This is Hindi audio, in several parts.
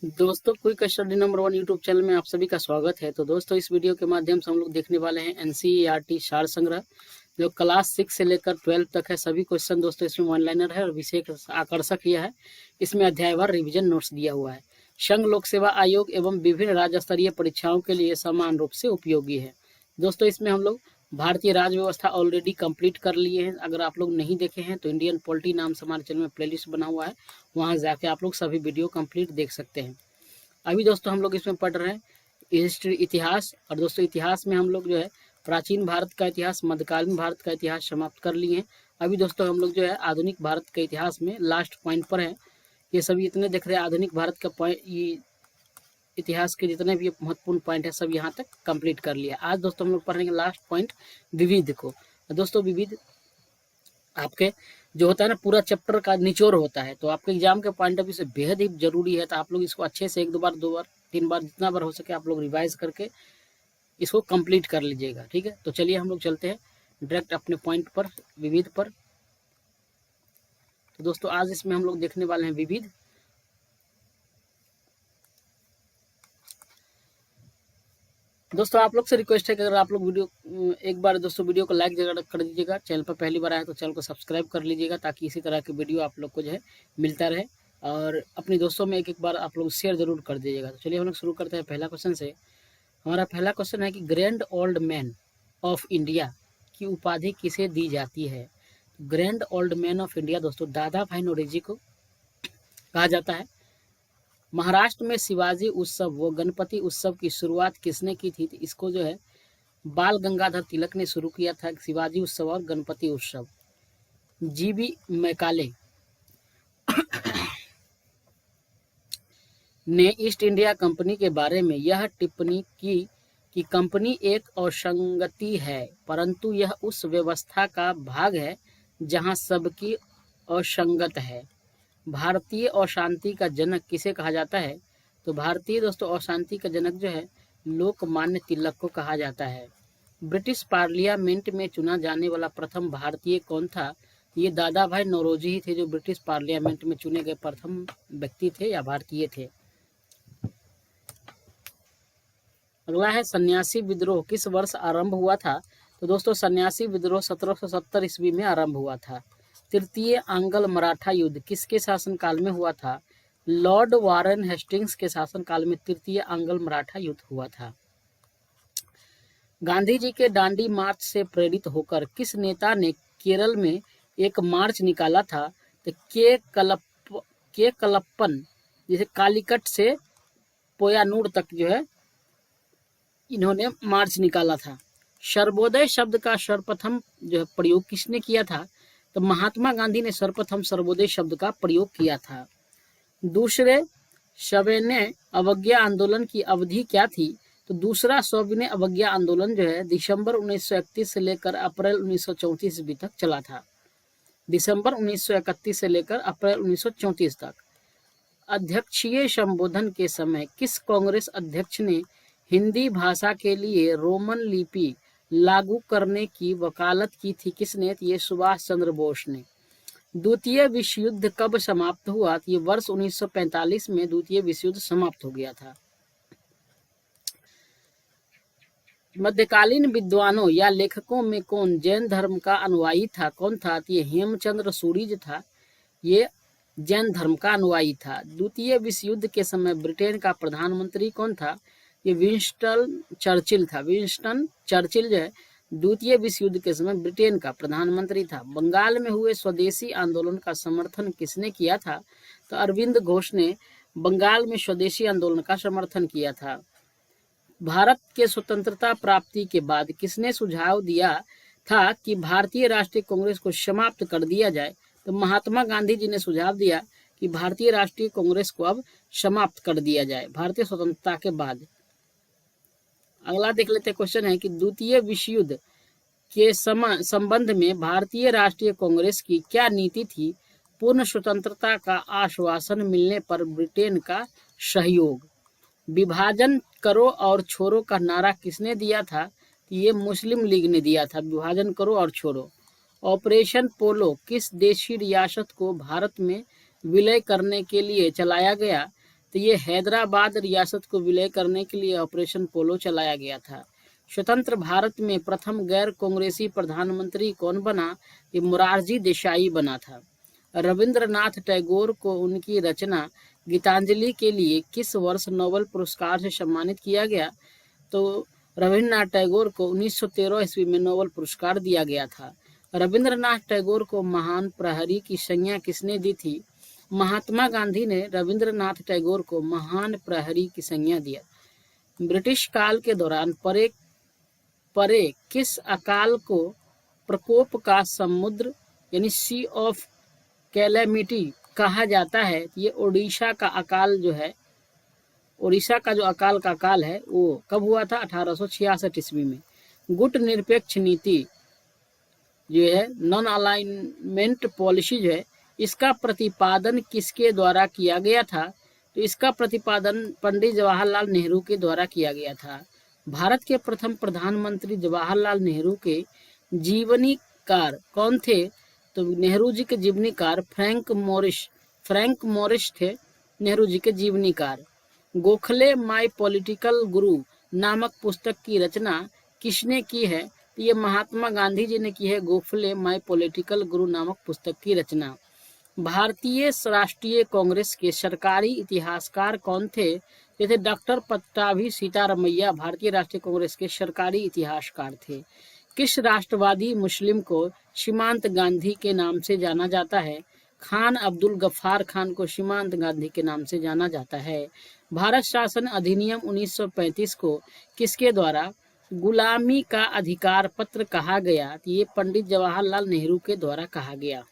दोस्तों, quick study number 1 YouTube channel में आप सभी का स्वागत है। तो दोस्तों, इस वीडियो के माध्यम से हम लोग देखने वाले हैं एनसीईआरटी सार संग्रह, जो क्लास 6 से लेकर 12 तक है। सभी क्वेश्चन दोस्तों इसमें वन लाइनर है और विशेष आकर्षक यह है, इसमें अध्यायवार रिवीजन नोट्स दिया हुआ है। संघ लोक सेवा आयोग एवं विभिन्न राज्य स्तरीय परीक्षाओं के लिए समान रूप से उपयोगी है। दोस्तों, इसमें हम लोग भारतीय राज व्यवस्था ऑलरेडी कंप्लीट कर लिए हैं। अगर आप लोग नहीं देखे हैं तो इंडियन पॉलिटी नाम से हमारे चैनल में प्लेलिस्ट बना हुआ है, वहां जाके आप लोग सभी वीडियो कंप्लीट देख सकते हैं। अभी दोस्तों हम लोग इसमें पढ़ रहे हैं हिस्ट्री, इतिहास। और दोस्तों इतिहास में हम लोग जो है प्राचीन भारत का इतिहास, मध्यकालीन भारत का इतिहास समाप्त कर लिए हैं। अभी दोस्तों हम लोग जो है आधुनिक भारत के इतिहास में लास्ट पॉइंट पर हैं। ये सभी इतने देख रहे हैं आधुनिक भारत का पॉइंट, ये इतिहास के जितने भी महत्वपूर्ण पॉइंट है सब यहाँ तक कंप्लीट कर लिया। आज दोस्तों हम लोग पढ़ेंगे लास्ट पॉइंट, विविध को। दोस्तों विविध आपके जो होता है ना, पूरा चैप्टर का निचोड़ होता है, तो आपके एग्जाम के पॉइंट ऑफ व्यू से बेहद ही जरूरी है। तो आप लोग इसको अच्छे से 1-2 बार, 2 बार, 3 बार, जितना बार हो सके आप लोग रिवाइज करके इसको कंप्लीट कर लीजिएगा, ठीक है। तो चलिए हम लोग चलते हैं डायरेक्ट अपने पॉइंट पर, विविध पर। तो दोस्तों आज इसमें हम लोग देखने वाले हैं विविध। दोस्तों आप लोग से रिक्वेस्ट है कि अगर आप लोग वीडियो एक बार दोस्तों वीडियो को लाइक जरूर कर दीजिएगा। चैनल पर पहली बार आए तो चैनल को सब्सक्राइब कर लीजिएगा, ताकि इसी तरह के वीडियो आप लोग को जो है मिलता रहे। और अपने दोस्तों में एक बार आप लोग शेयर जरूर कर दीजिएगा। तो चलिए हम लोग शुरू करते हैं पहला क्वेश्चन से। हमारा पहला क्वेश्चन है कि grand old man of India की उपाधि किसे दी जाती है। Grand old man of India दोस्तों दादा भाई नौरोजी को कहा जाता है। महाराष्ट्र में शिवाजी उत्सव व गणपति उत्सव की शुरुआत किसने की थी। तो इसको जो है बाल गंगाधर तिलक ने शुरू किया था, शिवाजी उत्सव और गणपति उत्सव। जीबी मैकाले ने ईस्ट इंडिया कंपनी के बारे में यह टिप्पणी की कि कंपनी एक असंगति है, परंतु यह उस व्यवस्था का भाग है जहां सबकी असंगत है। भारतीय अशांति का जनक किसे कहा जाता है। तो भारतीय दोस्तों अशांति का जनक जो है लोकमान्य तिलक को कहा जाता है। ब्रिटिश पार्लियामेंट में चुना जाने वाला प्रथम भारतीय कौन था। ये दादा भाई नौरोजी ही थे जो ब्रिटिश पार्लियामेंट में चुने गए प्रथम व्यक्ति थे या भारतीय थे। अगला है सन्यासी विद्रोह किस वर्ष आरंभ हुआ था। तो दोस्तों सन्यासी विद्रोह 1770 ईस्वी में आरंभ हुआ था। तृतीय आंग्ल मराठा युद्ध किसके शासनकाल में हुआ था। लॉर्ड वारेन हेस्टिंग्स के शासनकाल में तृतीय आंग्ल मराठा युद्ध हुआ था। गांधी जी के दांडी मार्च से प्रेरित होकर किस नेता ने केरल में एक मार्च निकाला था। तो के कलप्पन, जैसे कालीकट से पोयानूर तक जो है इन्होंने मार्च निकाला था। सर्वोदय शब्द का सर्वप्रथम जो है प्रयोग किसने किया था। तो महात्मा गांधी ने सर्वप्रथम सर्वोदय शब्द का प्रयोग किया था। दूसरे सविनय अवज्ञा आंदोलन की अवधि क्या थी। तो दूसरा सविनय अवज्ञा आंदोलन जो है दिसंबर 1931 से लेकर अप्रैल 1934 ईस्वी तक चला था। दिसंबर 1931 से लेकर अप्रैल 1934 तक। अध्यक्षीय संबोधन के समय किस कांग्रेस अध्यक्ष ने हिंदी भाषा के लिए रोमन लिपि लागू करने की वकालत की थी। किसने। ये सुभाष चंद्र बोस ने। द्वितीय विश्व युद्ध कब समाप्त हुआ। ये वर्ष 1945 में द्वितीय विश्व युद्ध समाप्त हो गया था। मध्यकालीन विद्वानों या लेखकों में कौन जैन धर्म का अनुयायी था। कौन था। ये हेमचंद्र सूरीज था, ये जैन धर्म का अनुयायी था। द्वितीय विश्व युद्ध के समय ब्रिटेन का प्रधानमंत्री कौन था। ये विंस्टन चर्चिल था। विंस्टन चर्चिल जो है द्वितीय विश्व युद्ध के समय ब्रिटेन का प्रधानमंत्री था। बंगाल में हुए स्वदेशी आंदोलन का समर्थन किसने किया था। तो अरविंद घोष ने बंगाल में स्वदेशी आंदोलन का समर्थन किया था। भारत के स्वतंत्रता प्राप्ति के बाद किसने सुझाव दिया था कि भारतीय राष्ट्रीय कांग्रेस को समाप्त कर दिया जाए। तो महात्मा गांधी जी ने सुझाव दिया कि भारतीय राष्ट्रीय कांग्रेस को अब समाप्त कर दिया जाए भारतीय स्वतंत्रता के बाद। अगला देख लेते हैं क्वेश्चन है कि द्वितीय विश्व युद्ध के संबंध में भारतीय राष्ट्रीय कांग्रेस की क्या नीति थी। पूर्ण स्वतंत्रता का आश्वासन मिलने पर ब्रिटेन का सहयोग। विभाजन करो और छोड़ो का नारा किसने दिया था। ये मुस्लिम लीग ने दिया था, विभाजन करो और छोड़ो। ऑपरेशन पोलो किस देशी रियासत को भारत में विलय करने के लिए चलाया गया। तो तो ये हैदराबाद रियासत को विलय करने के लिए ऑपरेशन पोलो चलाया गया था। स्वतंत्र भारत में प्रथम गैर कांग्रेसी प्रधानमंत्री कौन बना? ये मोरारजी देसाई बना था। रविंद्रनाथ टैगोर को उनकी रचना गीतांजलि के लिए किस वर्ष नोबेल पुरस्कार से सम्मानित किया गया? तो रविन्द्रनाथ टैगोर को 1913 ईस्वी में नोबेल पुरस्कार दिया गया था। रविंद्रनाथ टैगोर को महान प्रहरी की संज्ञा किसने दी थी? महात्मा गांधी ने रविंद्रनाथ टैगोर को महान प्रहरी की संज्ञा दिया। ब्रिटिश काल के दौरान परे किस अकाल को प्रकोप का समुद्र यानी सी ऑफ कैलेमिटी कहा जाता है? ये ओडिशा का अकाल जो है, ओडिशा का जो अकाल का काल है वो कब हुआ था? 1866 ईस्वी में। गुट निरपेक्ष नीति जो है, नॉन अलाइनमेंट पॉलिसी जो है, इसका प्रतिपादन किसके द्वारा किया गया था? तो इसका प्रतिपादन पंडित जवाहरलाल नेहरू के द्वारा किया गया था। भारत के प्रथम प्रधानमंत्री जवाहरलाल नेहरू के जीवनीकार कौन थे? तो नेहरू जी के जीवनीकार फ्रैंक मोरिस थे नेहरू जी के जीवनीकार। गोखले माय पॉलिटिकल गुरु नामक पुस्तक की रचना किसने की है? तो ये महात्मा गांधी जी ने की है, गोखले माय पॉलिटिकल गुरु नामक पुस्तक की रचना। भारतीय राष्ट्रीय कांग्रेस के सरकारी इतिहासकार कौन थे? ये थे डॉक्टर पट्टाभी सीतारमैया, भारतीय राष्ट्रीय कांग्रेस के सरकारी इतिहासकार थे। किस राष्ट्रवादी मुस्लिम को सीमांत गांधी के नाम से जाना जाता है? खान अब्दुल गफ्फार खान को सीमांत गांधी के नाम से जाना जाता है। भारत शासन अधिनियम 1935 को किसके द्वारा गुलामी का अधिकार पत्र कहा गया? ये पंडित जवाहरलाल नेहरू के द्वारा कहा गया।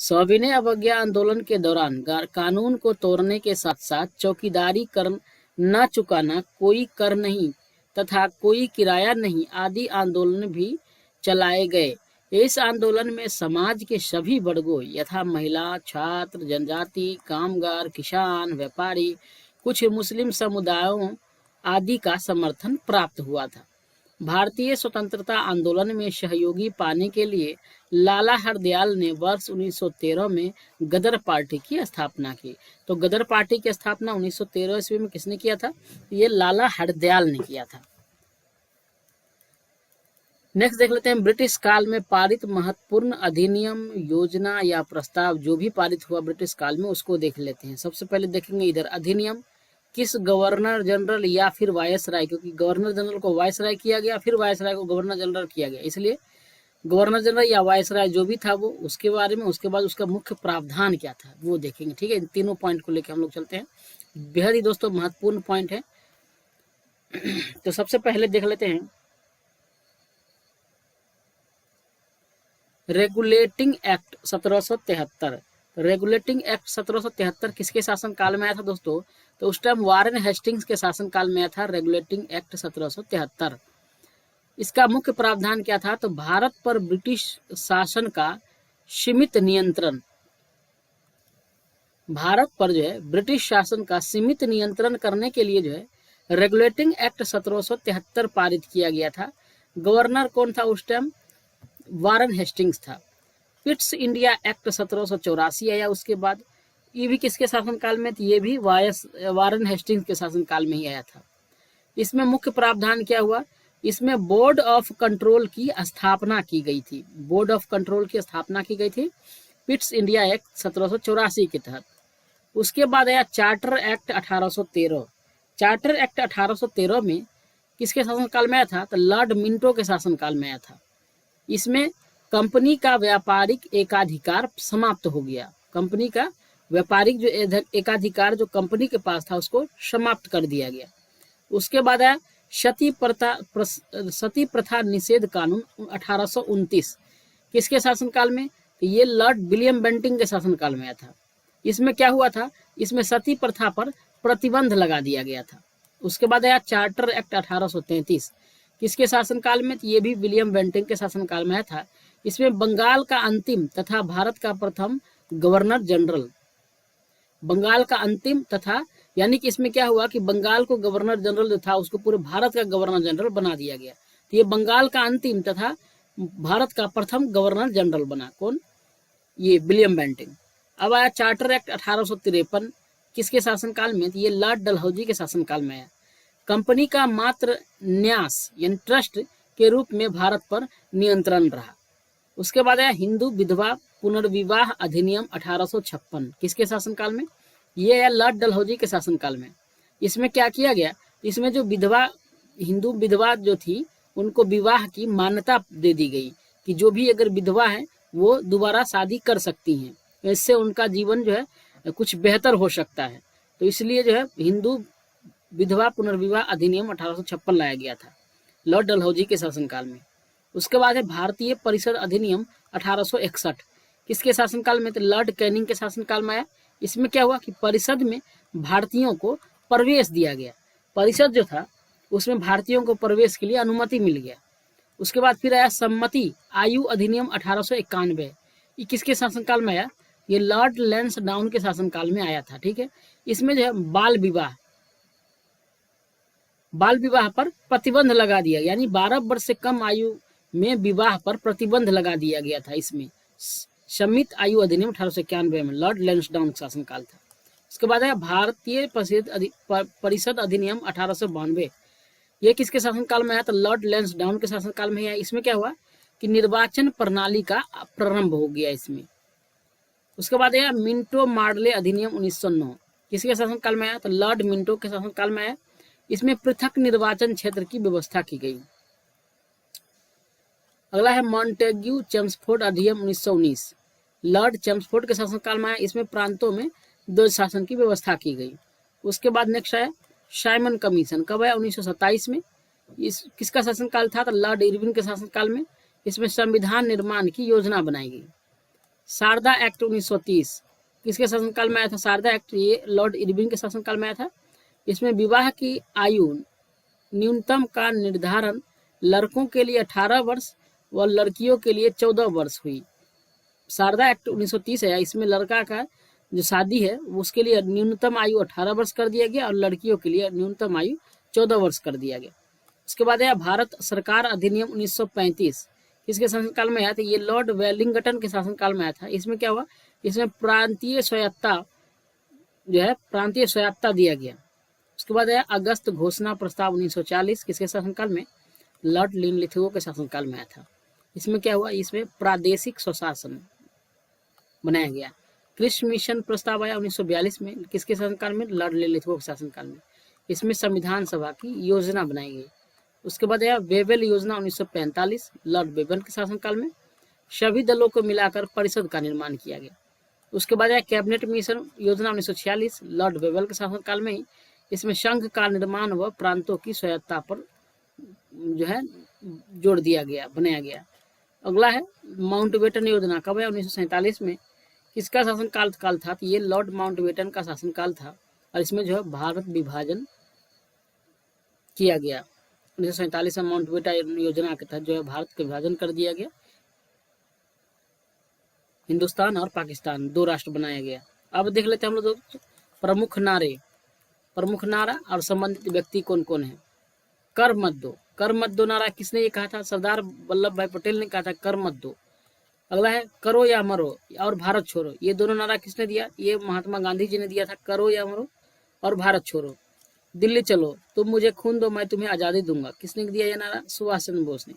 सविनय अवज्ञा आंदोलन के दौरान कानून को तोड़ने के साथ साथ चौकीदारी कर न चुकाना, कोई कर नहीं तथा कोई किराया नहीं आदि आंदोलन भी चलाए गए। इस आंदोलन में समाज के सभी वर्गों यथा महिला, छात्र, जनजाति, कामगार, किसान, व्यापारी, कुछ मुस्लिम समुदायों आदि का समर्थन प्राप्त हुआ था। भारतीय स्वतंत्रता आंदोलन में सहयोगी पाने के लिए लाला हरदयाल ने वर्ष 1913 में गदर पार्टी की स्थापना की। तो गदर पार्टी की स्थापना 1913 ईस्वी में किसने किया था? ये लाला हरदयाल ने किया था। नेक्स्ट देख लेते हैं, ब्रिटिश काल में पारित महत्वपूर्ण अधिनियम, योजना या प्रस्ताव जो भी पारित हुआ ब्रिटिश काल में उसको देख लेते हैं। सबसे पहले देखेंगे इधर अधिनियम किस गवर्नर जनरल या फिर वायसराय, क्योंकि गवर्नर जनरल को वायसराय किया गया, फिर वायसराय को गवर्नर जनरल किया गया, इसलिए गवर्नर जनरल या वायसराय जो भी था वो उसके बारे में, उसके बाद उसका मुख्य प्रावधान क्या था वो देखेंगे। ठीक है, इन तीनों पॉइंट को लेकर हम लोग चलते हैं, बेहद ही दोस्तों महत्वपूर्ण पॉइंट है। तो सबसे पहले देख लेते हैं रेगुलेटिंग एक्ट 1773। रेगुलेटिंग एक्ट 1773 किसके शासन काल में आया था दोस्तों? तो उस टाइम वारेन हेस्टिंग्स के शासन काल में आया था रेगुलेटिंग एक्ट 1773। इसका मुख्य प्रावधान क्या था? तो भारत पर ब्रिटिश शासन का सीमित नियंत्रण, भारत पर जो है ब्रिटिश शासन का सीमित नियंत्रण करने के लिए जो है रेगुलेटिंग एक्ट 1773 पारित किया गया था। गवर्नर कौन था उस टाइम? वारेन हेस्टिंग्स था। पिट्स इंडिया एक्ट 1784 आया उसके बाद, ये भी किसके शासनकाल में? ये भी वारेन हेस्टिंग्स के शासनकाल में ही आया था। इसमें मुख्य प्रावधान क्या हुआ? इसमें बोर्ड ऑफ कंट्रोल की स्थापना की गई थी, बोर्ड ऑफ कंट्रोल की स्थापना की गई थी पिट्स इंडिया एक्ट 1784 के तहत। उसके बाद आया चार्टर एक्ट 1813। चार्टर एक्ट 1813 में किसके शासनकाल में आया था? तो लॉर्ड मिंटो के शासनकाल में आया था। इसमें कंपनी का व्यापारिक एकाधिकार समाप्त हो गया, कंपनी का व्यापारिक जो एकाधिकार जो कंपनी के पास था उसको समाप्त कर दिया गया। उसके बाद आया सती प्रथा निषेध कानून 1829, किसके शासनकाल में? तो ये लॉर्ड विलियम बेंटिंग के शासनकाल में आया था। इसमें क्या हुआ था? इसमें सती प्रथा पर प्रतिबंध लगा दिया गया था। उसके बाद आया चार्टर एक्ट 1833, किसके शासनकाल में? तो ये भी विलियम बेंटिंग के शासनकाल में आया था। इसमें बंगाल का अंतिम तथा भारत का प्रथम गवर्नर जनरल, बंगाल का अंतिम तथा, यानी कि इसमें क्या हुआ कि बंगाल को गवर्नर जनरल जो था उसको पूरे भारत का गवर्नर जनरल बना दिया गया। तो ये बंगाल का अंतिम तथा भारत का प्रथम गवर्नर जनरल बना कौन? ये विलियम बेंटिंग। अब आया चार्टर एक्ट 1853, किसके शासनकाल में? तो ये लॉर्ड डलहौजी के शासनकाल में आया। कंपनी का मात्र न्यास यानी ट्रस्ट के रूप में भारत पर नियंत्रण रहा। उसके बाद आया हिंदू विधवा पुनर्विवाह अधिनियम 1856, किसके शासनकाल में? ये है लॉर्ड डलहौजी के शासनकाल में। इसमें क्या किया गया? इसमें जो विधवा हिंदू विधवा जो थी उनको विवाह की मान्यता दे दी गई कि जो भी अगर विधवा है वो दोबारा शादी कर सकती हैं, इससे उनका जीवन जो है कुछ बेहतर हो सकता है। तो इसलिए जो है हिंदू विधवा पुनर्विवाह अधिनियम 1856 लाया गया था लॉर्ड डलहौजी के शासनकाल में। उसके बाद है भारतीय परिषद अधिनियम 1861, किसके शासनकाल में? तो लॉर्ड कैनिंग के शासनकाल में आया। इसमें क्या हुआ कि परिषद में भारतीयों को प्रवेश दिया गया। परिषद जो था उसमें भारतीयों को प्रवेश के लिए अनुमति मिल गया। उसके बाद फिर आया सम्मति आयु अधिनियम 1891, ये किसके शासनकाल में आया? ये लॉर्ड लैंसडाउन के शासनकाल में आया था। ठीक है, इसमें जो है बाल विवाह पर प्रतिबंध लगा दिया, यानी 12 वर्ष से कम आयु में विवाह पर प्रतिबंध लगा दिया गया था। इसमें सम्मित आयु अधिनियम 1891 में लॉर्ड लैंसडाउन का शासनकाल था। उसके बाद है भारतीय परिषद अधिनियम 1892, ये किसके शासनकाल में आया? तो लॉर्ड लैंसडाउन के शासनकाल में आया। इसमें क्या हुआ कि निर्वाचन प्रणाली का प्रारंभ हो गया इसमें। उसके बाद आया मिंटो मार्ले अधिनियम 1909, किसके शासनकाल में आया? तो लॉर्ड मिंटो के शासनकाल में आया। इसमें पृथक निर्वाचन क्षेत्र की व्यवस्था की गई। अगला है मॉन्टेग्यू चेम्सफोर्ड अधिनियम 1919, लॉर्ड चेम्सफोर्ड के शासनकाल में आया। इसमें प्रांतों में द्वैध शासन की व्यवस्था की गई। उसके बाद नेक्स्ट है साइमन कमीशन, कब आया? 1927 में। इस किसका शासनकाल था? तो लॉर्ड इरविन के शासनकाल में। इसमें संविधान निर्माण की योजना बनाई गई। शारदा एक्ट 1930, किसके शासनकाल में आया था? शारदा एक्ट ये लॉर्ड इरविन के शासनकाल में आया था। इसमें विवाह की आयु न्यूनतम का निर्धारण लड़कों के लिए 18 वर्ष व लड़कियों के लिए 14 वर्ष हुई। शारदा एक्ट 1930 है। इसमें लड़का का जो शादी है उसके लिए न्यूनतम आयु 18 वर्ष कर दिया गया और लड़कियों के लिए न्यूनतम आयु 14 वर्ष कर दिया गया। उसके बाद है भारत सरकार अधिनियम 1935, किसके शासनकाल में आया था? ये लॉर्ड वेलिंगटन के शासनकाल में आया था। इसमें क्या हुआ? इसमें प्रांतीय स्वायत्ता दिया गया। उसके बाद है अगस्त घोषणा प्रस्ताव 1940, किसके शासनकाल में? लॉर्ड लिनलिथगो के शासनकाल में आया था। इसमें क्या हुआ? इसमें प्रादेशिक स्वशासन बनाया गया। कृषि मिशन प्रस्ताव आया 1942 में, किसके शासनकाल में? लॉर्ड लिनलिथगो के शासनकाल में। इसमें संविधान सभा की योजना बनाई गई। उसके बाद आया वेबल योजना 1945, लॉर्ड वेबल के शासनकाल में। सभी दलों को मिलाकर परिषद का निर्माण किया गया। उसके बाद आया कैबिनेट मिशन योजना 1946, लॉर्ड वेबल के शासनकाल में ही। इसमें संघ का निर्माण व प्रांतों की स्वायत्ता पर जो है जोड़ दिया गया, बनाया गया। अगला है माउंटबेटन योजना, कब है? 1947 में। किसका शासनकाल था? तो ये लॉर्ड माउंटबेटन का शासनकाल था और इसमें जो है भारत विभाजन किया गया। 1947 में माउंटबेटन योजना के तहत जो है भारत का विभाजन कर दिया गया। हिंदुस्तान और पाकिस्तान 2 राष्ट्र बनाया गया। अब देख लेते हैं हम लोग दोस्तों प्रमुख नारा और संबंधित व्यक्ति कौन कौन है। कर मत दो नारा किसने ये कहा था? सरदार वल्लभ भाई पटेल ने कहा था कर मत दो। अगला है करो या मरो और भारत छोड़ो, ये दोनों नारा किसने दिया? ये महात्मा गांधी जी ने दिया था, करो या मरो और भारत छोड़ो। दिल्ली चलो, तुम मुझे खून दो मैं तुम्हें आज़ादी दूंगा, किसने दिया ये नारा? सुभाष चंद्र बोस ने।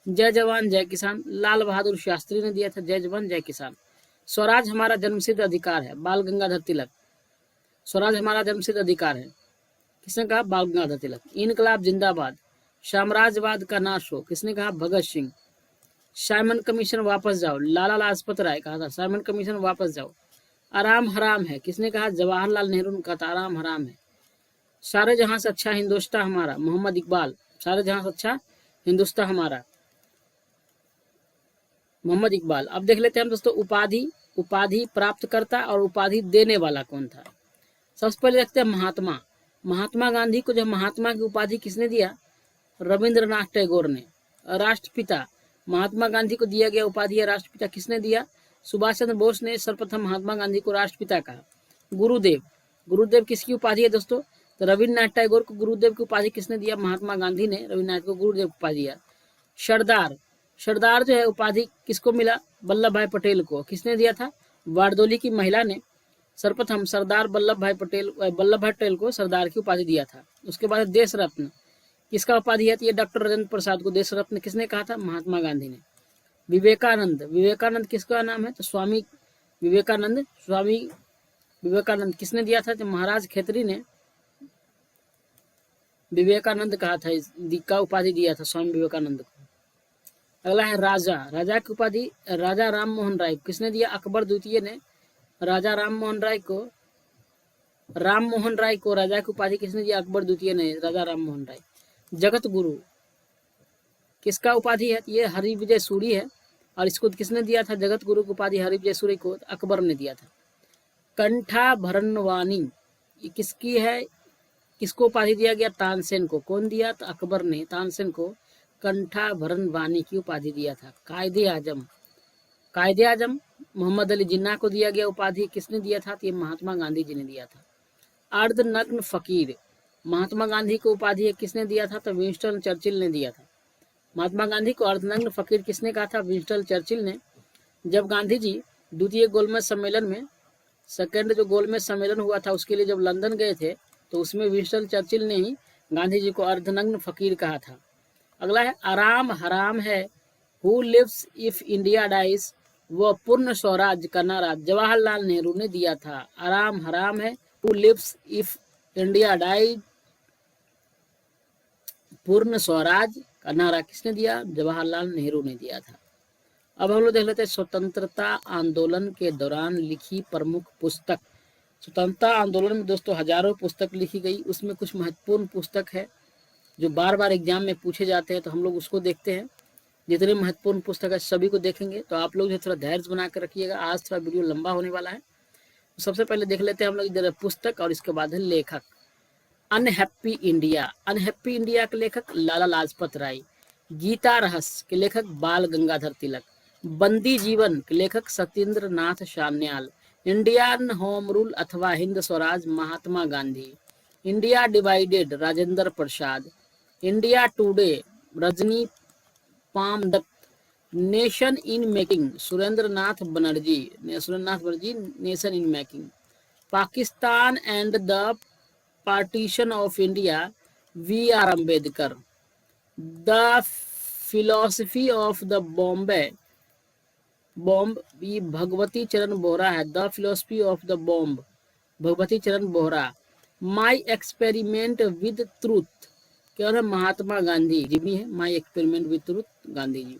जय जवान जय किसान, लाल बहादुर शास्त्री ने दिया था जय जवान जय किसान। स्वराज हमारा जन्मसिद्ध अधिकार है, बाल गंगाधर तिलक। स्वराज हमारा जन्मसिद्ध अधिकार है, किसने कहा? बाल गंगाधर तिलक। इनकलाब जिंदाबाद, साम्राज्यवाद का नाश हो, किसने कहा? भगत सिंह। साइमन कमीशन वापस जाओ, लाला लाजपत राय कहा था साइमन कमीशन वापस जाओ। आराम हराम है, किसने कहा? जवाहरलाल नेहरू ने कहा था आराम हराम है। सारे जहां से अच्छा हिंदुस्तान हमारा, मोहम्मद इकबाल। सारे जहां से अच्छा हिंदुस्तान हमारा, मोहम्मद इकबाल। अब देख लेते हैं हम दोस्तों उपाधि प्राप्तकर्ता और उपाधि देने वाला कौन था। सबसे पहले देखते हैं महात्मा गांधी को जो महात्मा की उपाधि किसने दिया? रविंद्रनाथ टैगोर ने। राष्ट्रपिता महात्मा गांधी को दिया गया उपाधि है राष्ट्रपिता, किसने दिया? सुभाष चंद्र बोस ने सर्वप्रथम महात्मा गांधी को राष्ट्रपिता कहा। गुरुदेव किसकी उपाधि है दोस्तों? तो रविन्द्रनाथ टैगोर को गुरुदेव की उपाधि किसने दिया? महात्मा गांधी ने रविन्द्रनाथ को गुरुदेव की उपाधि दिया। सरदार जो है उपाधि किसको मिला? वल्लभ भाई पटेल को। किसने दिया था? वारदोली की महिला ने सर्वप्रथम सरदार वल्लभ भाई पटेल को सरदार की उपाधि दिया था। उसके बाद देश रत्न, किसका उपाधि है? तो ये डॉक्टर राजेंद्र प्रसाद को देश रत्न किसने कहा था? महात्मा गांधी ने। विवेकानंद, विवेकानंद किसका नाम है? तो स्वामी विवेकानंद। स्वामी विवेकानंद किसने दिया था? तो महाराज खेतरी ने विवेकानंद कहा था, का उपाधि दिया था स्वामी विवेकानंद को। अगला है राजा, राजा की उपाधि राजा राम मोहन राय किसने दिया? अकबर द्वितीय ने राजा राम मोहन राय को राजा की उपाधि किसने दिया? अकबर द्वितीय ने राजा राम मोहन राय। जगत गुरु किसका उपाधि है? ये हरिविजय सूरी है, और इसको किसने दिया था? जगत गुरु की उपाधि हरिविजय सूरी को अकबर ने दिया था। कंठा भरनवानी ये किसकी है? किसको उपाधि दिया गया? तानसेन को। कौन दिया? तो अकबर ने तानसेन को कंठा भरनवानी की उपाधि दिया था। कायदे आजम मोहम्मद अली जिन्ना को दिया गया उपाधि किसने दिया था? तो ये महात्मा गांधी जी ने दिया था। अर्धनग्न फकीर महात्मा गांधी को उपाधि किसने दिया था? तो विंस्टन चर्चिल ने दिया था। महात्मा गांधी को अर्धनग्न फकीर किसने कहा था? विंस्टन चर्चिल ने। जब गांधी जी द्वितीय गोलमेज सम्मेलन में, सेकेंड जो गोलमेज सम्मेलन हुआ था उसके लिए जब लंदन गए थे, तो उसमें विंस्टन चर्चिल ने ही गांधी जी को अर्धनग्न फकीर कहा था। अगला है आराम हराम है, who lives if India dies, वह पूर्ण स्वराज का नारा जवाहरलाल नेहरू ने दिया था। आराम हराम है, who lives if India dies, पूर्ण स्वराज का नारा किसने दिया? जवाहरलाल नेहरू ने दिया था। अब हम लोग देख लेते हैं स्वतंत्रता आंदोलन के दौरान लिखी प्रमुख पुस्तक। स्वतंत्रता आंदोलन में दोस्तों हजारों पुस्तक लिखी गई, उसमें कुछ महत्वपूर्ण पुस्तक है जो बार बार एग्जाम में पूछे जाते हैं, तो हम लोग उसको देखते हैं। जितने महत्वपूर्ण पुस्तक है सभी को देखेंगे, तो आप लोग जो थोड़ा धैर्य बना कर रखिएगा, आज थोड़ा वीडियो लंबा होने वाला है। तो सबसे पहले देख लेते हैं हम लोग इधर पुस्तक और इसके बाद है लेखक। अनहैप्पी इंडिया, अनहैप्पी इंडिया के लेखक लाला लाजपत राय। गीता रहस्य के लेखक बाल गंगाधर तिलक। बंदी जीवन के लेखक Satyendra Nath Sanyal. Indian home rule अथवा Hind Swaraj Mahatma Gandhi. India divided Rajendra Prasad. India today Rajani Palme Dutt. Nation in making Surendra Nath Banerjee. Nation in making. Pakistan and the partition of India B R Ambedkar. The philosophy of the bomb ये भगवती चरण बोहरा है। The philosophy of the bomb Bhagwati Charan Bohra. My experiment with truth क्या है? महात्मा गांधी जी भी है। माई experiment with truth Gandhi ji.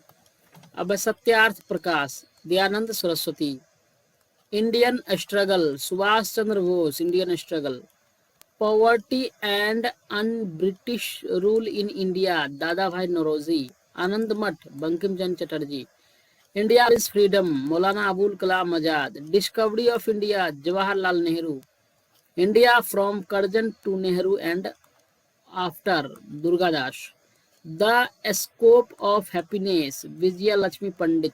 अब Satyarth Prakash Dayanand Saraswati. Indian struggle Subhash Chandra Bose. Indian struggle. Poverty and un British rule in India Dadabhai Naoroji. Anand Math Bankim Chandra Chatterjee. India is freedom Maulana Abul Kalam Azad. Discovery of India Jawaharlal Nehru. India from Curzon to Nehru and after Durgadas. The scope of happiness Vijaya Lakshmi Pandit.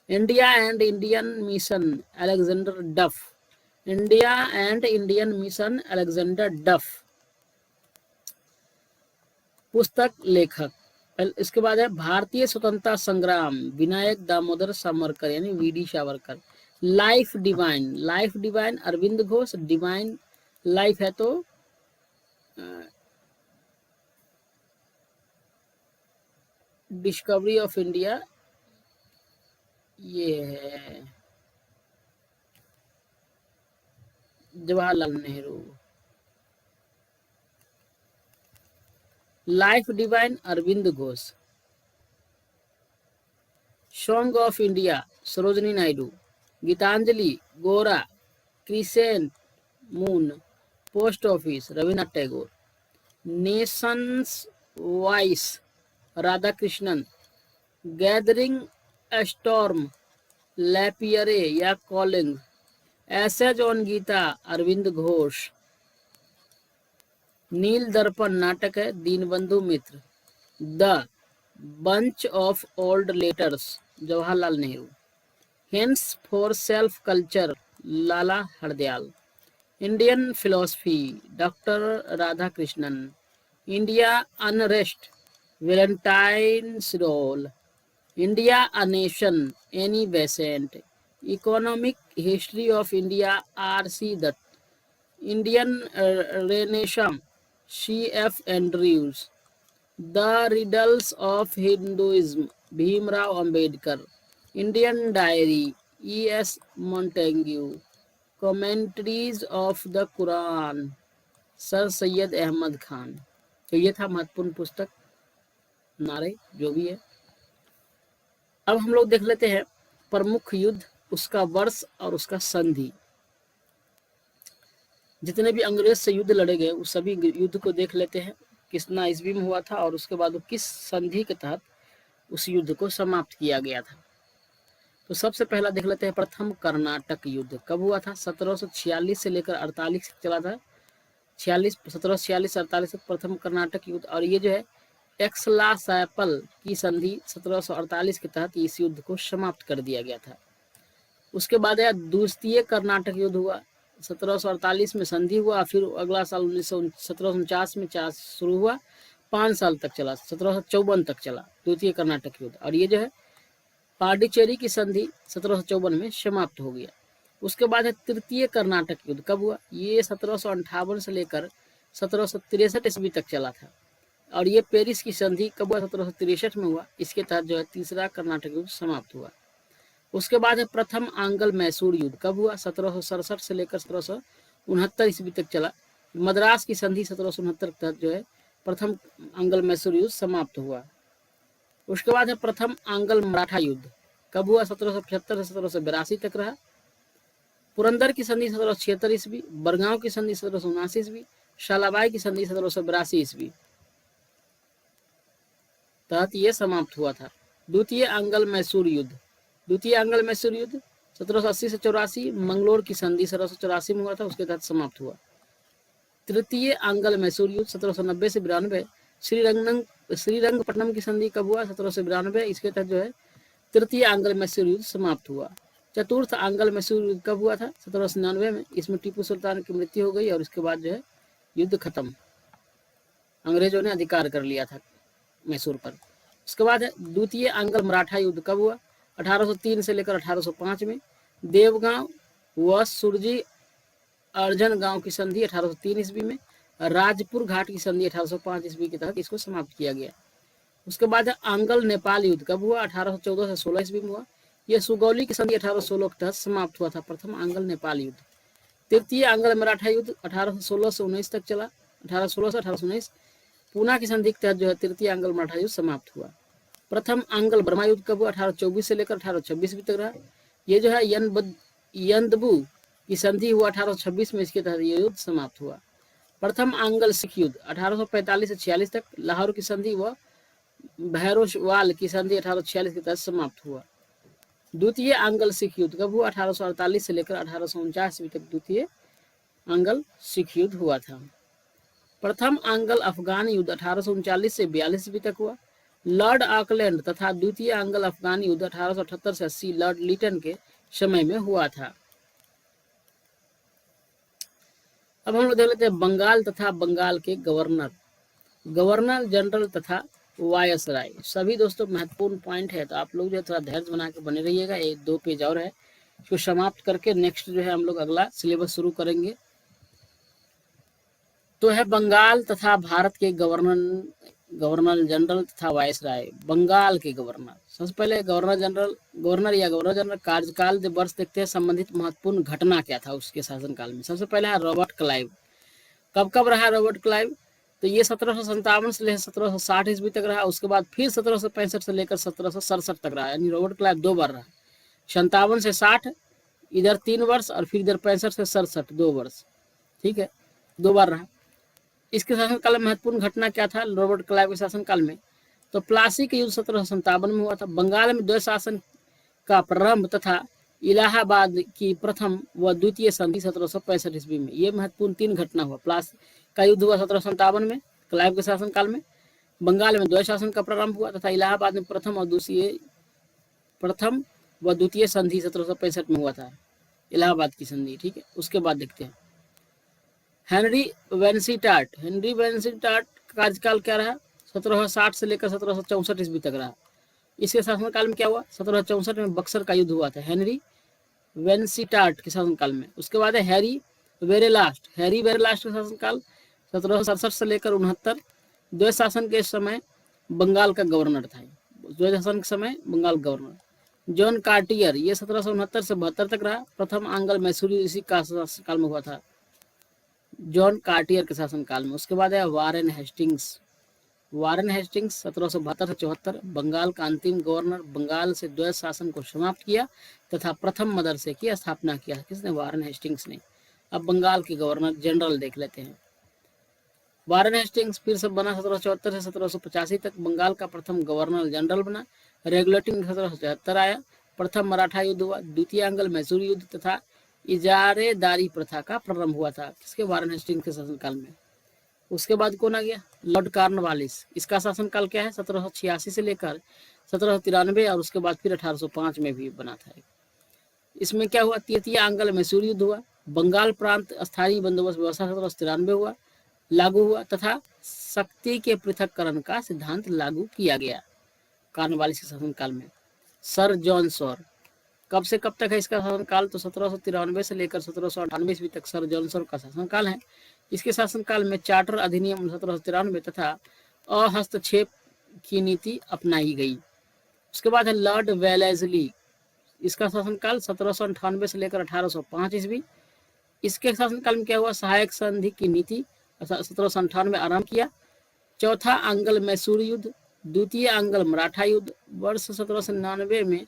India and Indian mission Alexander Duff. India and Indian mission Alexander डफ। पुस्तक लेखक। इसके बाद है भारतीय स्वतंत्रता संग्राम विनायक दामोदर सावरकर यानी VD Savarkar. Life divine Arvind Ghosh. Divine life है तो डिस्कवरी ऑफ इंडिया ये है Jawaharlal Nehru. Life divine Arvind Ghosh. Song of India Sarojini Naidu. Gitanjali Gora. Crescent moon. Post office Rabindranath Tagore. Nation's voice Radhakrishnan. Gathering storm Lapierre या calling. Essays on Gita Arvind Ghosh. Neel Darpan नाटक है Dinabandhu Mitra. The bunch of old letters Jawaharlal Nehru. Hints for self culture Lala Hardayal. Indian philosophy doctor Radhakrishnan. India unrest Valentine Chirol. India a nation Annie Besant. Economic history of India RC Dutt, Indian renaissance CF Andrews, the riddles of Hinduism Bhimrao Ambedkar, Indian diary ES Montagu, commentaries of the Quran sir Syed Ahmad Khan. तो ये था महत्वपूर्ण पुस्तक, नारे जो भी है। अब हम लोग देख लेते हैं प्रमुख युद्ध, उसका वर्ष और उसका संधि। जितने भी अंग्रेज से युद्ध लड़े गए उस सभी युद्ध को देख लेते हैं, कितना ईस्वी में हुआ था और उसके बाद वो किस संधि के तहत उस युद्ध को समाप्त किया गया था। तो सबसे पहला देख लेते हैं प्रथम कर्नाटक युद्ध कब हुआ था। 1746 से लेकर 48 चला था। 1746 से 48 तक प्रथम कर्नाटक युद्ध। और ये जो है एक्सलासैपल की संधि 1748 के तहत इस युद्ध को समाप्त कर दिया गया था। उसके बाद है द्वितीय कर्नाटक युद्ध हुआ। 1748 में संधि हुआ, फिर अगला साल 1749 में शुरू हुआ, 5 साल तक चला, 1754 तक चला द्वितीय कर्नाटक युद्ध। और ये जो है पांडिचेरी की संधि 1754 में समाप्त हो गया। उसके बाद है तृतीय कर्नाटक युद्ध कब हुआ। ये 1758 से लेकर 1763 ईस्वी तक चला था। और ये पेरिस की संधि कब हुआ, 1763 में हुआ। इसके तहत जो है तीसरा कर्नाटक युद्ध समाप्त हुआ। उसके बाद है प्रथम आंग्ल मैसूर युद्ध कब हुआ, 1767 से लेकर 1769 ईस्वी तक चला। मद्रास की संधि 1769 के तहत जो है प्रथम आंग्ल मैसूर युद्ध समाप्त हुआ। उसके बाद है प्रथम आंग्ल मराठा युद्ध कब हुआ, 1775 से 1782 तक रहा। पुरंदर की संधि 1776 ईस्वी, बरगांव की संधि 1779 ईस्वी, शालाबाई की संधि 1782 ईस्वी तहत ये समाप्त हुआ था। द्वितीय आंग्ल मैसूर युद्ध, द्वितीय आंग्ल मैसूर युद्ध 1780 से 84, मंगलोर की संधि 1784 में हुआ था, उसके तहत समाप्त हुआ। तृतीय आंग्ल मैसूर युद्ध 1790 से 92, श्रीरंगपट्टनम की संधि कब हुआ, 1792, इसके तहत जो है तृतीय आंग्ल मैसूर युद्ध समाप्त हुआ। चतुर्थ आंग्ल मैसूर युद्ध कब हुआ था, 1799 में। इसमें टीपू सुल्तान की मृत्यु हो गई और इसके बाद जो है युद्ध खत्म, अंग्रेजों ने अधिकार कर लिया था मैसूर पर। उसके बाद है द्वितीय आंग्ल मराठा युद्ध कब हुआ, 1803 से लेकर 1805 में। देवगांव व सुरजी अर्जन गांव की संधि 1803 ईस्वी में। राजपुर घाट की संधि 1805 ईस्वी के तहत इसको समाप्त किया गया। उसके बाद है आंग्ल नेपाल युद्ध कब हुआ, 1814 से 16 ईस्वी में हुआ। यह सुगौली की संधि 1816 के तहत समाप्त हुआ था, प्रथम आंग्ल नेपाल युद्ध। तृतीय आंग्ल मराठा युद्ध 1816 से 19 तक चला, 1816 से 1819। पूना की संधि के तहत जो है तृतीय आंग्ल मराठा युद्ध समाप्त हुआ। प्रथम आंग्ल बर्मा युद्ध कब हुआ, 1824 से लेकर 1826 तक रहा। ये जो है यंदबू की संधि हुआ 1826 में, इसके तहत ये युद्ध समाप्त हुआ। प्रथम आंग्ल सिख युद्ध 1845 से 46 तक, लाहौर की संधि व भैरोवाल की संधि 1846 के तहत समाप्त हुआ। द्वितीय आंग्ल सिख युद्ध कब हुआ, 1848 से लेकर 1849 तक द्वितीय आंग्ल सिख युद्ध हुआ था। प्रथम आंग्ल अफगान युद्ध 1839 से 42 ईस्वी तक हुआ। लॉर्ड ऑकलैंड तथा द्वितीय आंग्ल अफगान युद्ध 1878 से 80 लॉर्ड लिटन के समय में हुआ था। अब हम लोग देख लेते हैं बंगाल तथा बंगाल के गवर्नर, गवर्नर जनरल तथा वायसराय। सभी दोस्तों महत्वपूर्ण पॉइंट है, तो आप लोग जो है थोड़ा धैर्य बना के बने रहिएगा। 1-2 पेज और है, इसको समाप्त करके नेक्स्ट जो है हम लोग अगला सिलेबस शुरू करेंगे। तो है बंगाल तथा भारत के गवर्नर जनरल तथा वायसराय। बंगाल के गवर्नर, सबसे पहले गवर्नर या गवर्नर जनरल कार्यकाल जब वर्ष देखते हैं, संबंधित महत्वपूर्ण घटना क्या था उसके शासनकाल में। सबसे पहले है रॉबर्ट क्लाइव। कब रहा रॉबर्ट क्लाइव, तो ये 1757 से लेकर 1760 ईस्वी तक रहा। उसके बाद फिर 1765 से लेकर 1767 तक रहा, यानी रॉबर्ट क्लाइव 2 बार रहा। 57 से 60 इधर 3 वर्ष और फिर इधर 65 से 67 2 वर्ष, ठीक है, 2 बार रहा। इसके शासनकाल में महत्वपूर्ण घटना क्या था रॉबर्ट क्लाइव के शासनकाल में, तो प्लासी का युद्ध 1757 में हुआ था। बंगाल में द्वैत शासन का प्रारंभ तथा इलाहाबाद की प्रथम व द्वितीय संधि 1765 ईस्वी में। ये महत्वपूर्ण 3 घटना हुआ। प्लासी का युद्ध हुआ 1757 में क्लाइव के शासनकाल में। बंगाल में द्वैत शासन का प्रारंभ हुआ तथा इलाहाबाद में प्रथम व द्वितीय संधि 1765 में हुआ था, इलाहाबाद की संधि, ठीक है। उसके बाद देखते हैं हेनरी वेंसिटार्ट का कार्यकाल क्या रहा, 1760 से लेकर 1764 ईस्वी तक रहा। इसके शासनकाल में क्या हुआ, 1764 में बक्सर का युद्ध हुआ था। हेनरी वेनसिटार्ट के शासनकाल में। उसके बाद है हैरी वेरेलास्ट के शासनकाल 1767 से लेकर 69। द्वैत शासन के समय बंगाल का गवर्नर था। द्वैत शासन के समय बंगाल गवर्नर। जॉन कार्टियर, ये 1769 से 72 तक रहा। प्रथम आंग्ल मैसूरी इसी का शासनकाल में हुआ था, जॉन कार्टियर के शासनकाल में। उसके बाद है वारेन हेस्टिंग्स 1772 से 74, बंगाल का अंतिम गवर्नर। बंगाल से द्वैत शासन को समाप्त किया तथा प्रथम मदरसे की स्थापना किया। किसने? वारेन हेस्टिंग्स ने। अब बंगाल के गवर्नर जनरल देख लेते हैं। वारेन हेस्टिंग्स फिर से बना 1774 से 1785 तक, बंगाल का प्रथम गवर्नर जनरल बना। रेगुलेटिंग 1773 आया। प्रथम मराठा युद्ध हुआ। द्वितीय आंग्ल मैसूरी युद्ध तथा इजारेदारी प्रथा का प्रारंभ हुआ था। किसके? वारेन हेस्टिंग्स के शासनकाल में। उसके बाद कौन आ गया? Lord Cornwallis. इसका शासनकाल क्या है? 1786 से लेकर 1793 और उसके बाद फिर 1805 में भी बना था। इसमें क्या हुआ? तृतीय आंग्ल मैसूरी युद्ध हुआ। बंगाल प्रांत स्थायी बंदोबस्त व्यवस्था 1793 हुआ लागू हुआ तथा शक्ति के पृथककरण का सिद्धांत लागू किया गया कॉर्नवालिस के शासनकाल में। सर जॉन सॉर, कब से कब तक है इसका शासनकाल? तो 1793 से लेकर 1798 ईस्वी तक सर जॉन सॉर का शासनकाल है। इसके शासनकाल में चार्टर अधिनियम 1793 तथा अहस्तक्षेप की नीति अपनाई गई। उसके बाद है लॉर्ड वेलेस्ली, इसका शासनकाल 1798 से लेकर 1805 ईस्वी। इसके शासनकाल में क्या हुआ? सहायक संधि की नीति 1798 आरंभ किया। चौथा आंग्ल मैसूरी युद्ध, द्वितीय आंग्ल मराठा युद्ध। वर्ष 1799 में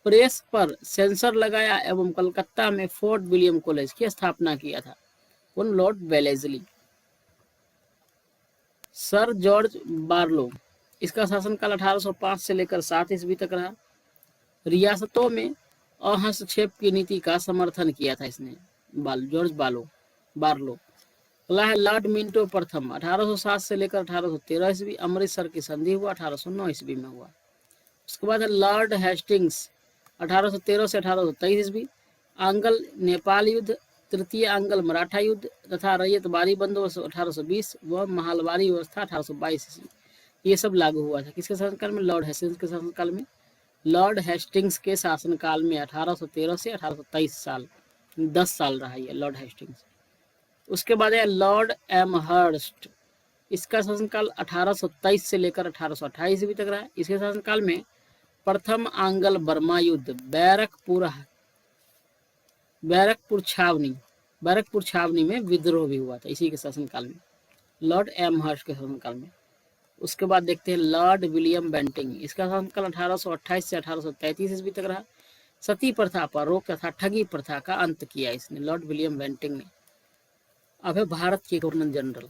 प्रेस पर सेंसर लगाया एवं कलकत्ता में फोर्ट विलियम कॉलेज की स्थापना किया था। कौन? Lord Wellesley. Sir George Barlow, इसका शासनकाल 1805 से लेकर 7 ईस्वी तक रहा। रियासतों में अहस्तक्षेप की नीति का समर्थन किया था इसने, जॉर्ज बार्लो। अगला है लॉर्ड मिंटो प्रथम, 1807 से लेकर 1813 ईस्वी। अमृतसर की संधि हुआ 1809 ईस्वी में हुआ। उसके बाद है लॉर्ड हेस्टिंग्स 1813 से 1823 ईस्वी। आंग्ल नेपाल युद्ध, तृतीय आंग्ल मराठा युद्ध तथा रैयत बारी बंदोबस्त 1820 व महालवारी व्यवस्था 1822 ईस्वी, ये सब लागू हुआ था। किसके शासनकाल में? लॉर्ड हेस्टिंग्स के शासनकाल में। लॉर्ड हेस्टिंग्स के शासनकाल में 1813 से 1823 साल, 10 साल रहा ये लॉर्ड हेस्टिंग्स। उसके बाद है लॉर्ड एमहर्स्ट, इसका शासनकाल 1823 से लेकर 1828 ईस्वी तक रहा। इसके शासनकाल में प्रथम आंग्ल बर्मा युद्ध, बैरकपुर छावनी में विद्रोह भी हुआ था इसी के शासनकाल में, लॉर्ड एमहर्स्ट के शासनकाल में। उसके बाद देखते हैं लॉर्ड विलियम बेंटिंग, इसका शासनकाल 1828 से 1833 ईस्वी तक रहा। सती प्रथा पर रोक तथा ठगी प्रथा का अंत किया इसने, लॉर्ड विलियम बेंटिंग ने। अब है भारत के governor general.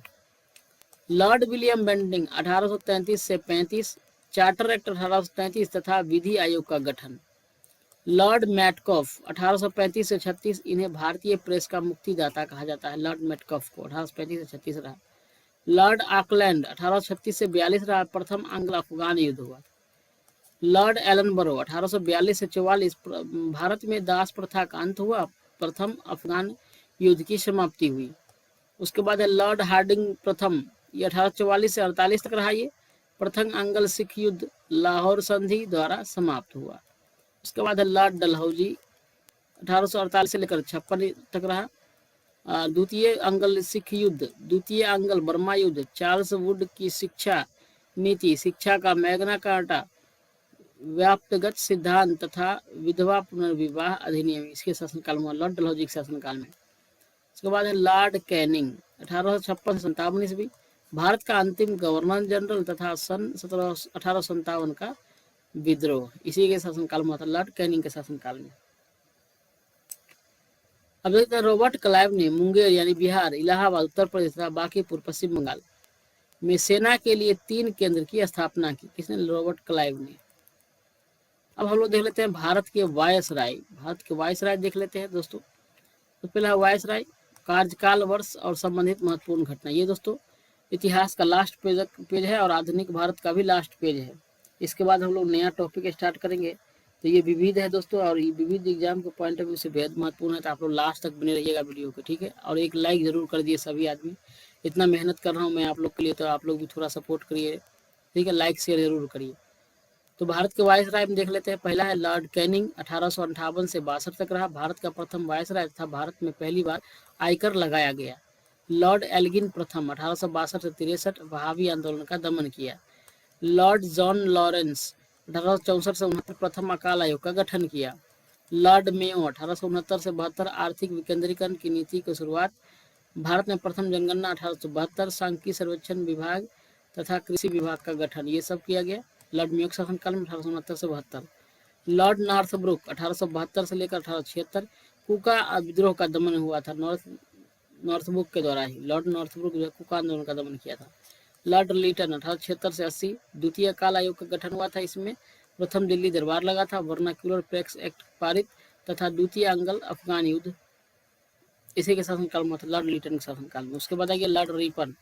Lord William Bentinck 1833 से 35, चार्टर एक्ट 1833 तथा विधि आयोग का गठन। लॉर्ड मैटकॉफ 1835 से 36, इन्हें भारतीय प्रेस का मुक्तिदाता कहा जाता है। लॉर्ड मैटकॉफ को 1835 से 36 रहा। लॉर्ड ऑकलैंड 1836 से 42 रहा। प्रथम आंग्ल अफगान युद्ध हुआ। लॉर्ड एलनबरो 1842 से 44, भारत में दास प्रथा का अंत हुआ। प्रथम अफगान युद्ध की समाप्ति हुई। उसके बाद है लॉर्ड हार्डिंग प्रथम, ये 1844 से 48 तक रहा। ये प्रथम आंग्ल सिख युद्ध लाहौर संधि द्वारा समाप्त हुआ। उसके बाद है लॉर्ड डलहौजी 1848 से लेकर 56 तक रहा। द्वितीय आंग्ल सिख युद्ध, द्वितीय आंग्ल बर्मा युद्ध, चार्ल्स वुड की शिक्षा नीति, शिक्षा का मैग्ना कार्टा, व्याप्तगत सिद्धांत तथा विधवा पुनर्विवाह अधिनियम, इसके शासनकाल में, लॉर्ड डलहौजी के शासनकाल में। उसके बाद है लॉर्ड कैनिंग 1856 से 57 ईस्वी, भारत का अंतिम गवर्नर जनरल तथा सन 1857 का विद्रोह इसी के शासनकाल में था, लॉर्ड कैनिंग के शासनकाल में। अब देखते हैं रॉबर्ट क्लाइव ने मुंगेर यानी बिहार, इलाहाबाद उत्तर प्रदेश तथा बांकीपुर पश्चिम बंगाल में सेना के लिए 3 केंद्र की स्थापना की। किसने? रॉबर्ट क्लाइव ने। अब हम लोग देख लेते हैं भारत के वायसराय देख लेते हैं दोस्तों। तो पहला वायसराय, कार्यकाल वर्ष और संबंधित महत्वपूर्ण घटना। ये दोस्तों इतिहास का लास्ट पेज है और आधुनिक भारत का भी लास्ट पेज है। इसके बाद हम लोग नया टॉपिक स्टार्ट करेंगे। तो ये विविध है दोस्तों, और ये विविध एग्जाम के पॉइंट ऑफ व्यू से बेहद महत्वपूर्ण है। तो आप लोग लास्ट तक बने रहिएगा वीडियो के, ठीक है। और एक लाइक जरूर कर दिए सभी आदमी, इतना मेहनत कर रहा हूँ मैं आप लोग के लिए, तो आप लोग भी थोड़ा सपोर्ट करिए, ठीक है। लाइक शेयर जरूर करिए। तो भारत के वायसराय में देख लेते हैं। पहला है लॉर्ड कैनिंग, 1858 से 62 तक रहा, भारत का प्रथम वायसराय तथा भारत में पहली बार आयकर लगाया गया। लॉर्ड एल्गिन प्रथम, 1862 से 63, वहाबी आंदोलन का दमन किया। लॉर्ड जॉन लॉरेंस, 1864 से 69, प्रथम अकाल आयोग का गठन किया। लॉर्ड मेयो, 1869 से 72, आर्थिक विकेंद्रीकरण की नीति की शुरुआत। भारत में प्रथम जनगणना 1872, सांख्यिकी सर्वेक्षण विभाग तथा कृषि विभाग का गठन, ये सब किया गया लॉर्ड मेयो के शासनकाल में 1869 से 72। लॉर्ड नॉर्थब्रुक, 1872 से लेकर 1876, कुका विद्रोह का दमन हुआ था नॉर्थब्रुक के द्वारा ही। लॉर्ड नॉर्थब्रुक जो कुका आंदोलन का दमन किया था। लॉर्ड लिटन, 1876 से 80, द्वितीय काल आयोग का गठन हुआ था। इसमें प्रथम दिल्ली दरबार लगा था, वर्नाक्यूलर प्रेस एक्ट पारित तथा द्वितीय अंगल अफगान युद्ध इसी के शासनकाल में था, लॉर्ड लिटन के शासनकाल में। उसके बाद आ गया लॉर्ड रिपन,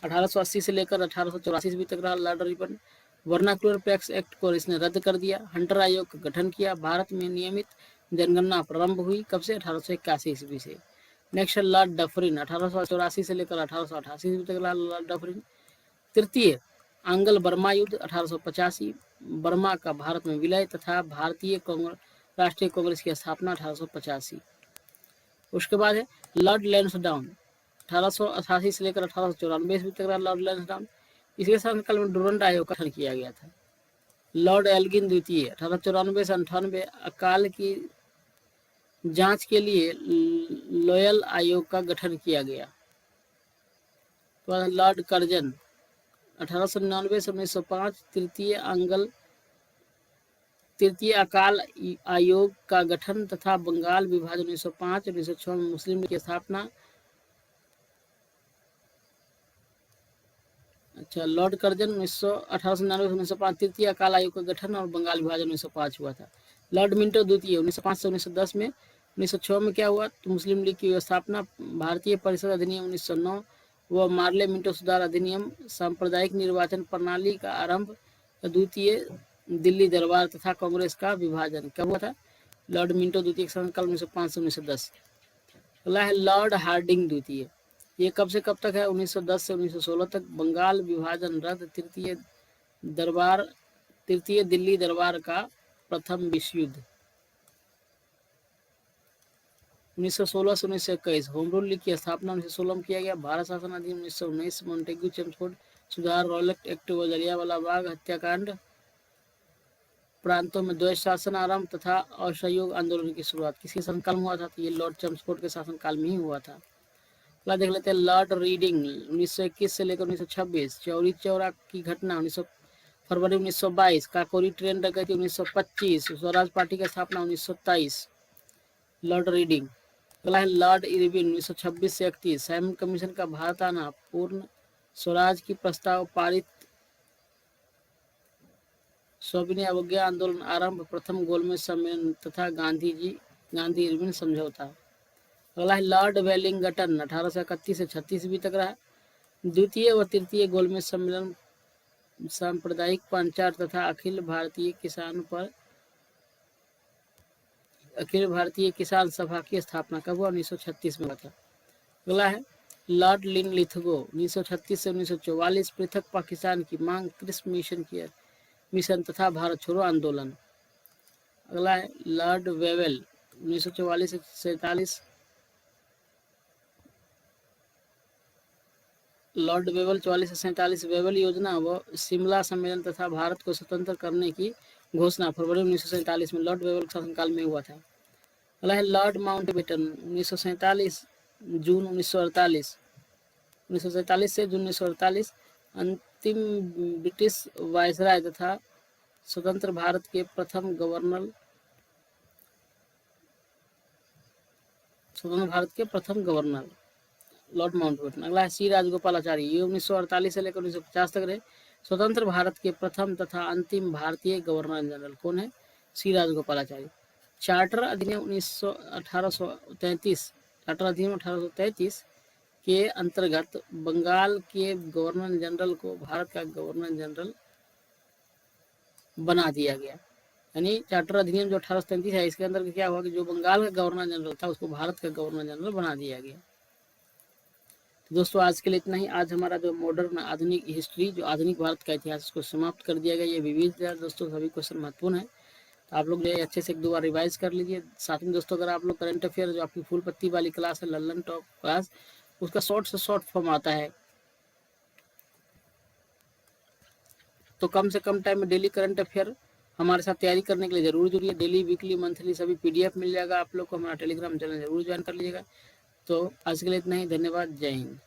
1880 से लेकर 1884 तक रहा Lord Ripon. Vernacular press act को इसने रद्द कर दिया। हंटर आयोग का गठन किया। भारत में नियमित जनगणना प्रारंभ हुई कब से? 1881 ईस्वी से। नेक्स्ट है लॉर्ड डफरिन, 1884 से लेकर 1888 ईस्वी तक रहा लॉर्ड डफरिन। तृतीय आंग्ल बर्मा युद्ध, 1885, बर्मा का भारत में विलय तथा भारतीय राष्ट्रीय कांग्रेस की स्थापना 1885। उसके बाद है लॉर्ड लैंसडाउन, 1888 से लेकर 1894 ईस्वी तक रहा लॉर्ड लैंसडाउन। इसके शासनकाल में डुरंड आयोग का गठन किया गया था। लॉर्ड एल्गिन द्वितीय, 1894 से 98, अकाल की जांच के लिए लोयल आयोग का गठन किया गया। तो लॉर्ड कर्जन, 1899 से 1905, तृतीय अकाल आयोग का गठन तथा बंगाल विभाजन 1905, 1906 में मुस्लिम लीग की स्थापना। अच्छा, लॉर्ड कर्जन 1899 से 1905, तृतीय अकाल आयोग का गठन और बंगाल विभाजन 1905 हुआ था। लॉर्ड मिंटो द्वितीय, 1905 से 1910 में। 1906 में क्या हुआ? तो मुस्लिम लीग की स्थापना। भारतीय परिषद अधिनियम 1909 व मार्ले मिंटो सुधार अधिनियम, सांप्रदायिक निर्वाचन प्रणाली का आरंभ, द्वितीय दिल्ली दरबार तथा कांग्रेस का विभाजन कब हुआ था? लॉर्ड मिंटो द्वितीय शासनकाल 1905 से 1910। अगला है लॉर्ड हार्डिंग द्वितीय, ये कब से कब तक है? 1910 से 1916 तक। बंगाल विभाजन रद्द, तृतीय दिल्ली दरबार का प्रथम विश्व युद्ध। 1916 से 1921, होम रूल लीग की स्थापना 1916 में किया गया। भारत शासन अधिनियम 1919, मॉन्टेग्यू चेम्सफोर्ड सुधार, रॉलेट एक्ट व जलियांवाला बाग हत्याकांड प्रांतों में द्वैत शासन आरंभ तथा असहयोग आंदोलन की शुरुआत किसी शासनकाल में हुआ था? तो ये लॉर्ड चेम्सफोर्ड के शासनकाल में ही हुआ था। अगला देख लेते हैं लॉर्ड रीडिंग, 1921 से लेकर 1926, चौरी चौरा की घटना 19 फरवरी 1922, काकोरी ट्रेन डकैती 1925, स्वराज पार्टी की स्थापना 1923। Lord reading. अगला है लॉर्ड इरविन, 1926 से 31, साइमन कमीशन का भारत आना, पूर्ण स्वराज की प्रस्ताव पारित, सविनय अवज्ञा आंदोलन आरंभ, प्रथम गोलमेज सम्मेलन तथा गांधी इरविन समझौता। अगला है लॉर्ड वेलिंगटन, 1831 से 36 तक रहा। द्वितीय व तृतीय गोलमेज सम्मेलन, सांप्रदायिक पंचायत तथा अखिल भारतीय किसान सभा की स्थापना कब हुआ? 1936 में हुआ था। अगला है लॉर्ड लिनलिथगो, 1936 से 1944, पृथक पाकिस्तान की मांग, क्रिस मिशन तथा भारत छोड़ो आंदोलन। अगला है लॉर्ड वेवेल, 1944 से 47, लॉर्ड वेवेल 44 से 47, वेवेल योजना व शिमला सम्मेलन तथा भारत को स्वतंत्र करने की घोषणा फरवरी 1947 में लॉर्ड वेवेल शासनकाल में हुआ था। अगला है लॉर्ड माउंटबेटन, 1947 जून 1948, 1947 से जून 1948, अंतिम ब्रिटिश वायसराय तथा स्वतंत्र भारत के प्रथम गवर्नर लॉर्ड माउंटबेटन। अगला है सी राजगोपालाचारी, ये 1948 से लेकर 1950 तक रहे, स्वतंत्र भारत के प्रथम तथा अंतिम भारतीय गवर्नर जनरल। कौन है? सी राजगोपालाचारी। चार्टर अधिनियम 1833 के अंतर्गत बंगाल के गवर्नर जनरल को भारत का गवर्नर जनरल बना दिया गया। यानी चार्टर अधिनियम जो 1833 है, इसके अंदर क्या हुआ कि जो बंगाल का गवर्नर जनरल था उसको भारत का गवर्नर जनरल बना दिया गया। दोस्तों आज के लिए इतना ही। आज हमारा जो मॉडर्न आधुनिक हिस्ट्री, जो आधुनिक भारत का इतिहास, इसको समाप्त कर दिया गया। ये विविध है दोस्तों, सभी क्वेश्चन महत्वपूर्ण है, तो आप लोग जो है अच्छे से 1-2 बार रिवाइज कर लीजिए। साथ में दोस्तों अगर आप लोग करंट अफेयर जो आपकी फुल पत्ती वाली क्लास है, लल्लन टॉप क्लास, उसका शॉर्ट से शॉर्ट फॉर्म आता है, तो कम से कम टाइम में डेली करंट अफेयर हमारे साथ तैयारी करने के लिए जरूर जुड़िए। डेली, वीकली, मंथली सभी पीडीएफ मिल जाएगा आप लोग को। हमारा टेलीग्राम चैनल जरूर ज्वाइन कर लीजिएगा। तो आज के लिए इतना ही। धन्यवाद। जय हिंद।